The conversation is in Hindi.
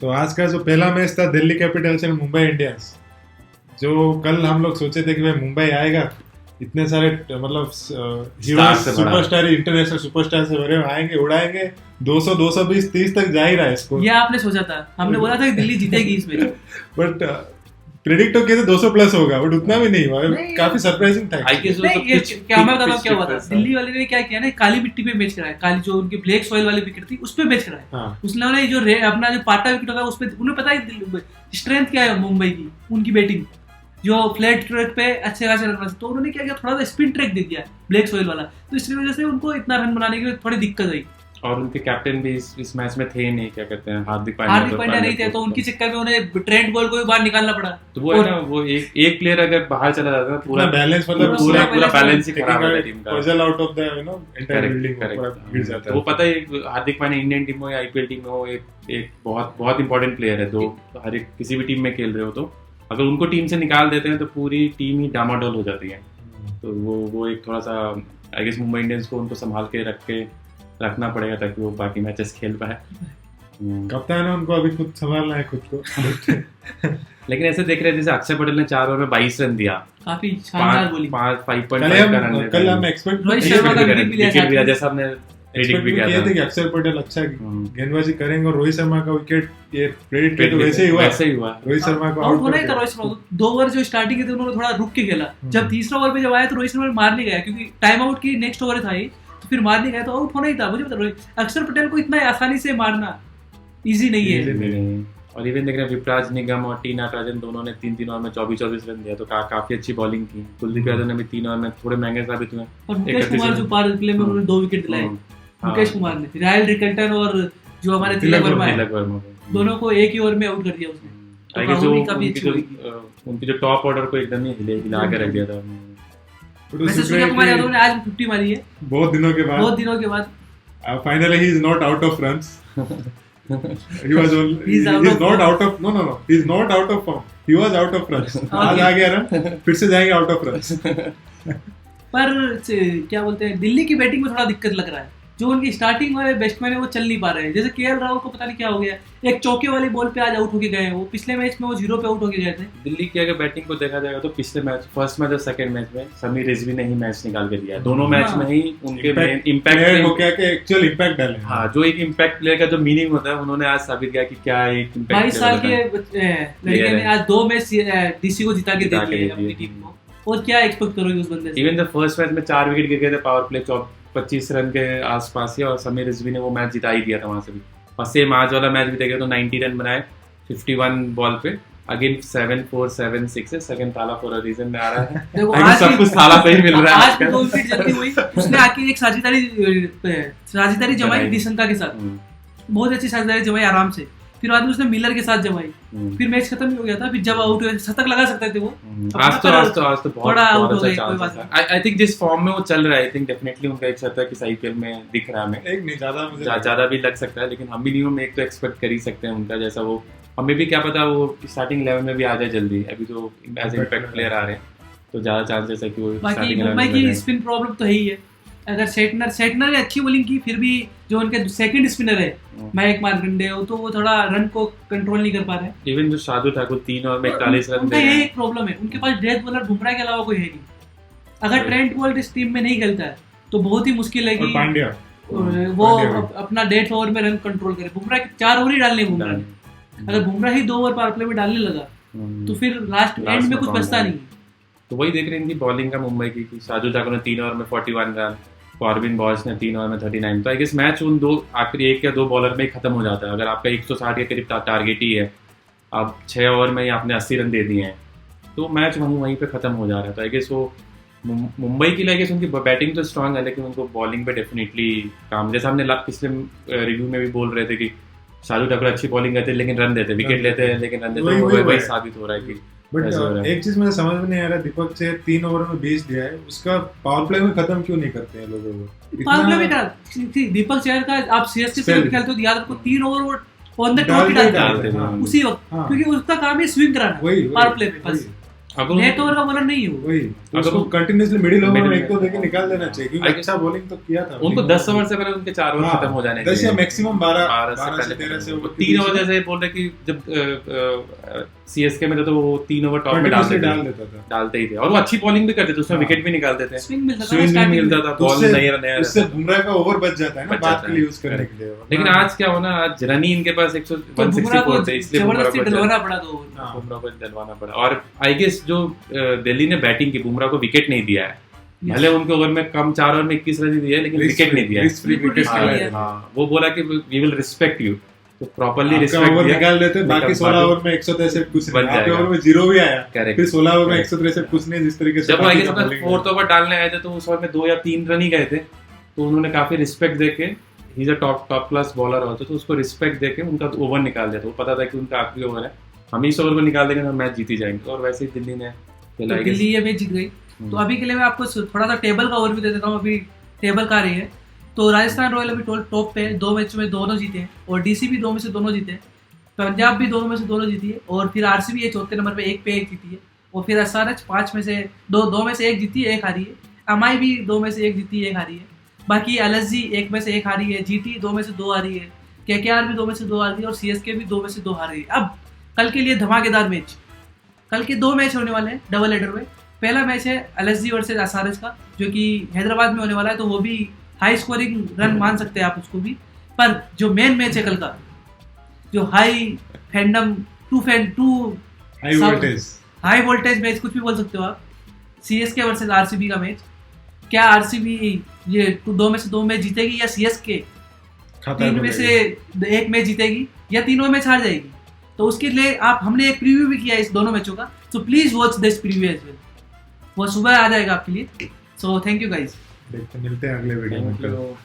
तो आज का जो पहला मैच था Delhi Capitals and Mumbai Indians, जो कल हम लोग सोचे थे कि भाई मुंबई आएगा, इतने सारे मतलब हीरो सुपरस्टार इंटरनेशनल सुपरस्टार से भरे आएंगे, उड़ाएंगे 200 220 30 तक जा ही रहा है इसको। ये आपने सोचा था, हमने बोला था कि दिल्ली जीतेगी इस मैच। बट प्रेडिक्ट तो किया था 200 प्लस होगा, बट उतना भी नहीं हुआ। काफी सरप्राइजिंग था। क्या मैं बताऊं क्या हुआ था, दिल्ली वाले ने क्या किया ना, काली मिट्टी पे मैच कराया, काली जो उनकी ब्लैक सॉइल वाली विकेट थी उस पे मैच कराया। उसने जो अपना जो पाटा विकेट होगा उस पे उन्हें पता है स्ट्रेंथ क्या है मुंबई की, उनकी बैटिंग जो फ्लैट ट्रैक पे अच्छे खासे रन बनाते, तो उन्होंने क्या किया, थोड़ा सा स्पिन ट्रैक दे दिया ब्लैक सॉइल वाला, तो इसकी वजह से उनको इतना रन बनाने की थोड़ी दिक्कत आई। और उनके कैप्टन भी इस मैच में थे नहीं, क्या कहते हैं, हार्दिक पांड्या नहीं थे, तो उनकी चक्कर में उन्हें ट्रेंट बॉल को भी बाहर निकालना पड़ा। तो वो है ना, वो एक प्लेयर अगर बाहर चला जाता है पूरा बैलेंस, मतलब पूरा बैलेंस ही खराब है टीम का, puzzle out of the entire building गिर जाता है। वो पता है हार्दिक पांड्या इंडियन टीम हो या आईपीएल टीम में हो, एक बहुत बहुत इंपॉर्टेंट प्लेयर है। तो हर एक किसी भी टीम में खेल रहे हो तो अगर उनको टीम से निकाल देते हैं तो पूरी टीम ही डामाडोल हो जाती है। तो वो एक थोड़ा सा आई गेस मुंबई इंडियंस को उनको संभाल के रखना पड़ेगा ताकि वो बाकी मैचेस खेल पाए। कप्तान है, उनको अभी खुद संभालना है खुद को। लेकिन ऐसे देख रहे हैं जैसे अक्षय पटेल ने 4 ओवर में 22 रन दिया, काफी शानदार बॉलिंग। 5.5 का रन कल हम एक्सपेक्ट रोहित शर्मा का विकेट भी लिया, जैसा हमने प्रेडिक्ट भी किया था कि अक्षर पटेल अच्छा गेंदबाजी करेंगे और रोहित शर्मा का विकेट ये प्रेडिक्ट वैसे ही हुआ। रोहित शर्मा को आउट होना ही था। रोहित शर्मा 2 ओवर जो स्टार्टिंग थे उन्होंने थोड़ा रुक के खेला, जब तीसरा ओवर पे जब आया तो रोहित शर्मा मार नहीं गया क्योंकि टाइम आउट की नेक्स्ट ओवर था ये, तो फिर मार नहीं गया तो आउट होना ही था। मुझे पता अक्षर पटेल को इतना आसानी से मारना इजी नहीं है। और इवन देख रहे हैं विपराज निगम और टी नटराजन दोनों ने 3 ओवर में 24 रन दिया, तो काफी अच्छी बॉलिंग की। कुलदीप यादव ने भी 3 ओवर में थोड़े महंगे साबित हुए। और मुकेश कुमार जो पावर प्ले में उन्होंने 2 विकेट दिलाए, मुकेश कुमार ने, रायल रिकल्टन और जो हमारे तिलक वर्मा दोनों को एक ही ओवर में आउट कर दिया उसने। उनकी जो टॉप ऑर्डर को एकदम ही हिला के रख दिया था। वैसे सूर्य कुमार यादव ने आज 50 मारी है बहुत दिनों के बाद। Finally he is not out of runs. He was not out of he's not out of form. He was out of runs. आज आ गया रन, फिर से जाएंगे आउट ऑफ रन्स। पर क्या बोलते हैं, दिल्ली की बैटिंग में थोड़ा दिक्कत लग रहा है। जो उनकी स्टार्टिंग वाले बैट्समैन है वो चल नहीं पा रहे हैं। जैसे केएल राहुल को पता नहीं क्या हो गया, एक चौके वाली बॉल पे आज आउट होके गए। वो पिछले मैच में वो 0 पे आउट होके गए थे। दिल्ली की अगर बैटिंग को देखा जाएगा तो पिछले मैच, फर्स्ट मैच और सेकंड मैच में समीर रिजवी ने ही मैच निकाल के दिया। दोनों मैच में ही उनके इम्पैक्ट हो गया कि एक्चुअल इम्पैक्ट डाले। हाँ, जो एक इम्पैक्ट प्लेयर का जो मीनिंग होता है उन्होंने आज साबित किया कि क्या एक इम्पैक्ट। 22 साल के लड़के ने आज 2 मैच डीसी को जिता के दे दिए अपनी टीम को। और क्या एक्सपेक्ट करोगे उस बंदे से? इवन द फर्स्ट मैच में 4 विकेट गिर गए थे पावर प्ले 25 रन के आसपास ही, और समीर रिजवी ने वो मैच जिता ही दिया था वहां से भी। और सेम आज वाला मैच भी देखे तो 90 रन बनाए 51 बॉल पे। अगेन 7 4 7 6 है, सेकंड ताला फॉर अ रीजन में आ रहा है। आज सब कुछ ताला पे ही मिल रहा है। आज 2 विकेट जल्दी हुई, उसने आके एक साझेदारी जमाई दिशंका के साथ, बहुत अच्छी साझेदारी जमाई आराम से। फिर बाद में उसने मिलर के साथ जमाई, फिर मैच खत्म ही हो गया था। फिर जब आउट हुए शतक लगा सकते थे वो। आज तो बहुत अच्छा चांस है। आई थिंक जिस फॉर्म में वो चल रहा है, आई थिंक डेफिनेटली उनका एक शतक इस आईपीएल में दिख रहा है हमें। एक नहीं ज्यादा भी लग सकता है, लेकिन हम मिनिमम एक तो एक्सपेक्ट कर ही सकते हैं उनका। जैसा वो हमें भी क्या पता वो स्टार्टिंग 11 में भी आ जाए जल्दी। अभी तो एज इम्पैक्ट प्लेयर आ रहे हैं तो ज्यादा चांसेस है कि वो स्टार्टिंग 11 में। मुंबई की स्पिन प्रॉब्लम तो है ही है। अगर सेटनर ने अच्छी बॉलिंग की, फिर भी जो उनके सेकंड स्पिनर है मयंक मार्कंडे हो, तो वो थोड़ा रन को कंट्रोल नहीं कर पा रहे। इवन जो शार्दुल ठाकुर 3 ओवर में 41 रन दे रहे हैं। ये एक प्रॉब्लम है, उनके पास डेथ बॉलर बुमराह के अलावा कोई है नहीं। अगर ट्रेंट बोल्ट इस टीम में नहीं खेलता है तो बहुत ही मुश्किल है कि वो अपना डेथ ओवर में रन कंट्रोल करे। बुमराह 4 ओवर ही डालने बुमराह ने। अगर बुमराह ही 2 ओवर पावर प्ले में डालने लगा तो फिर लास्ट एंड में कुछ बचता नहीं। तो वही देख रहे हैं बॉलिंग का मुंबई की, शार्दुल ठाकुर ने 3 ओवर में 41 रन, कॉर्बिन बॉस ने 3 ओवर में 39। तो आई गेस मैच उन आखिरी 1 या 2 बॉलर में ही खत्म हो जाता है। अगर आपका 160 के करीब टारगेट ही है, आप 6 ओवर में ही आपने 80 रन दे दिए हैं, तो मैच वहीं पे खत्म हो जा रहा है। तो आई गेस वो मुंबई की आई उनकी बैटिंग तो स्ट्रांग है, लेकिन उनको बॉलिंग पे डेफिनेटली काम, जैसा हमने पिछले रिव्यू में भी बोल रहे थे कि शार्दुल ठाकुर अच्छी बॉलिंग करते लेकिन रन देते, विकेट लेते हैं लेकिन रन देते, वही साबित हो रहा है कि। बट एक चीज मुझे समझ में नहीं आ रहा, दीपक से 3 ओवर में 20 दिया है, उसका पावर प्ले में खत्म क्यों नहीं करते हैं लोगों को? पावर प्ले में क्या दीपक चहर का आप सीएसके से खेलते हो, याद रखो 3 ओवर वो ऑन द टॉप ही डालते हैं उसी वक्त, क्योंकि उसका काम है स्विंग कराना पावर प्ले में बस। नेट ओवर का बॉलर नहीं है वो। वही उसको कंटिन्यूअसली मिडिल ओवर में एक तो देके निकाल देना चाहिए, क्योंकि अच्छा बॉलिंग तो किया था उनको 10 ओवर से पहले उनके 4 ओवर खत्म हो जाने चाहिए, 10 या मैक्सिमम 12 से 13 से 3 ओवर। जैसे बोल रहे कि जब सीएसके में तो वो 3 ओवर टॉप में डालते ही थे, और वो अच्छी बॉलिंग भी करते थे, उसमें विकेट भी निकालते थे, स्विंग मिलता था, बॉल नया उससे बुमराह का ओवर बच जाता है ना बाद के लिए यूज करने के लिए। लेकिन आज क्या होना, आज रन इनके पास 164 थे, इसलिए बुमराह को डलवाना पड़ा। और आई गेस जो दिल्ली ने बैटिंग की, बुमराह को विकेट नहीं दिया है, भले उनके ओवर में कम 4 ओवर में 21 रन दिए, लेकिन विकेट नहीं दिया। वो बोला कि वी विल रिस्पेक्ट यू, तो प्रॉपर्ली रिस्पेक्ट ओवर निकाल देते, बाकी 16 ओवर में 163 कुछ नहीं, आपके ओवर में 0 भी आया, फिर 16 ओवर में 163 कुछ नहीं, जिस तरीके से जब आई गेस अपना 4th ओवर डालने आए थे तो उस ओवर में 2 या 3 रन ही गए थे, तो उन्होंने काफी रिस्पेक्ट देके, he is a top class bowler होता, तो उसको रिस्पेक्ट देके उनका ओवर निकाल दिया था। वो पता था कि उनका आखिरी ओवर है, हम इस ओवर को निकाल देंगे तो मैच जीत ही जाएंगे, और वैसे ही दिल्ली ने खेला, दिल्ली ये मैच जीत गई। तो अभी के लिए मैं आपको थोड़ा सा टेबल का ओवरव्यू दे देता हूँ। अभी टेबल का रही है तो राजस्थान रॉयल अभी टॉप पे है, 2 मैच में दोनों जीते हैं, और डीसी भी 2 में से दोनों जीते हैं, पंजाब भी 2 में से दोनों जीती है, और फिर आरसीबी है 4थे नंबर पे 1 पे 1 जीती है, और फिर एसआरएच 5 में से 2 में से 1 जीती है, 1 हारी है, एमआई भी 2 में से 1 जीती है, 1 हारी है, बाकी एलएसजी 1 में से 1 हारी है, जीटी 2 में से 2 हारी है, केकेआर भी 2 में से 2 हारी है, और सीएसके भी 2 में से 2 हारी है। अब कल के लिए धमाकेदार मैच, कल के 2 मैच होने वाले हैं डबल हेडर में। पहला मैच है एलएसजी वर्सेस एसआरएच का, जो कि हैदराबाद में होने वाला है, तो वो भी हाई स्कोरिंग रन मान सकते हैं आप उसको भी। पर जो मेन मैच है कल का, जो high fandom to high voltage match, कुछ भी बोल सकते हो आप, सीएसके वर्सेस आरसीबी का मैच। क्या आरसीबी ये 2 में से 2 मैच जीतेगी, या सीएसके 3 में से 1 मैच जीतेगी, या तीनों मैच हार जाएगी? तो उसके लिए हमने एक प्रीव्यू भी किया है इस दोनों मैचों का, so please watch this preview as well. वो सुबह आ जाएगा आपके लिए। सो थैंक यू गाइज, मिलते हैं अगले वीडियो में।